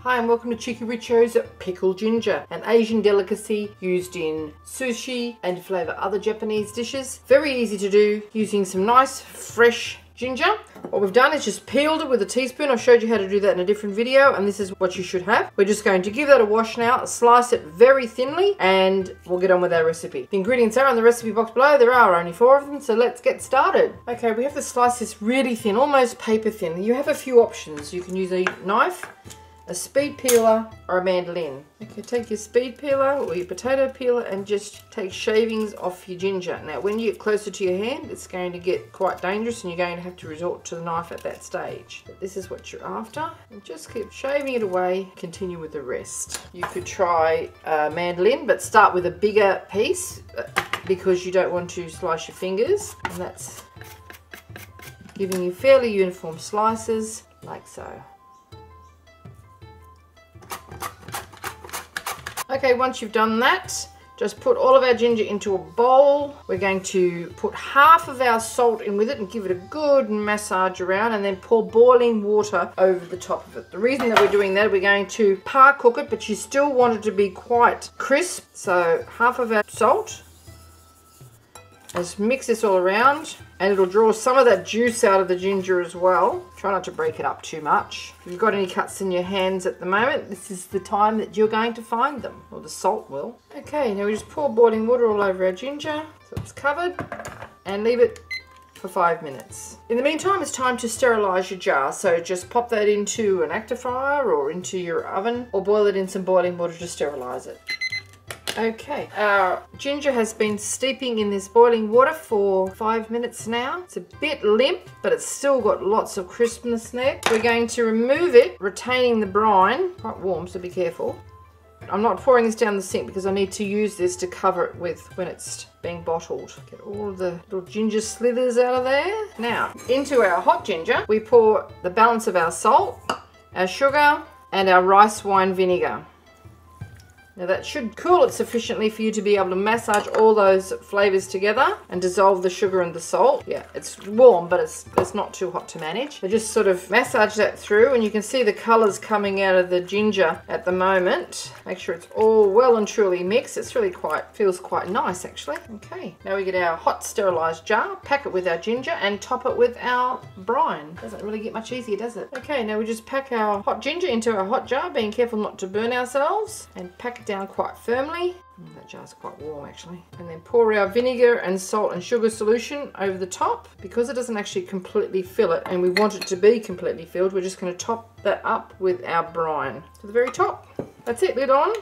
Hi and welcome to Cheekyricho's Pickled Ginger, an Asian delicacy used in sushi and to flavour other Japanese dishes. Very easy to do using some nice fresh ginger. What we've done is just peeled it with a teaspoon. I showed you how to do that in a different video, and this is what you should have. We're just going to give that a wash now, slice it very thinly, and we'll get on with our recipe. The ingredients are in the recipe box below. There are only 4 of them, so let's get started. Okay, we have to slice this really thin, almost paper thin. You have a few options. You can use a knife, a speed peeler, or a mandolin. Okay, take your speed peeler or your potato peeler and just take shavings off your ginger. Now when you get closer to your hand, it's going to get quite dangerous and you're going to have to resort to the knife at that stage. But this is what you're after, and just keep shaving it away. Continue with the rest. You could try a mandolin, but start with a bigger piece because you don't want to slice your fingers, and that's giving you fairly uniform slices like so. Okay, once you've done that, just put all of our ginger into a bowl. We're going to put half of our salt in with it and give it a good massage around, and then pour boiling water over the top of it. The reason that we're doing that, we're going to par cook it, but you still want it to be quite crisp. So half of our salt. Just mix this all around, and it'll draw some of that juice out of the ginger as well. Try not to break it up too much. If you've got any cuts in your hands at the moment, this is the time that you're going to find them, or the salt will. Okay, now we just pour boiling water all over our ginger, so it's covered, and leave it for 5 minutes. In the meantime, it's time to sterilize your jar, so just pop that into an actifier or into your oven, or boil it in some boiling water to sterilize it. Okay, our ginger has been steeping in this boiling water for 5 minutes now. It's a bit limp, but it's still got lots of crispness there. We're going to remove it, retaining the brine. Quite warm, so be careful. I'm not pouring this down the sink because I need to use this to cover it with when it's being bottled. Get all of the little ginger slithers out of there. Now, into our hot ginger, we pour the balance of our salt, our sugar, and our rice wine vinegar. Now that should cool it sufficiently for you to be able to massage all those flavors together and dissolve the sugar and the salt. Yeah, it's warm, but it's not too hot to manage. So just sort of massage that through, and you can see the colors coming out of the ginger at the moment. Make sure it's all well and truly mixed. It's really feels quite nice actually. Okay, now we get our hot sterilized jar, pack it with our ginger, and top it with our brine. Doesn't really get much easier, does it? Okay, now we just pack our hot ginger into our hot jar, being careful not to burn ourselves, and pack it down quite firmly. That jar's quite warm actually. And then pour our vinegar and salt and sugar solution over the top. Because it doesn't actually completely fill it, and we want it to be completely filled, we're just going to top that up with our brine to the very top. That's it, lid on.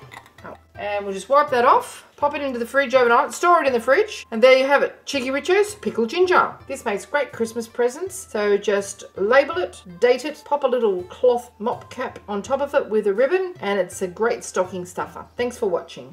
And we'll just wipe that off, pop it into the fridge overnight, store it in the fridge, and there you have it, Cheekyricho's Pickled Ginger. This makes great Christmas presents, so just label it, date it, pop a little cloth mop cap on top of it with a ribbon, and it's a great stocking stuffer. Thanks for watching.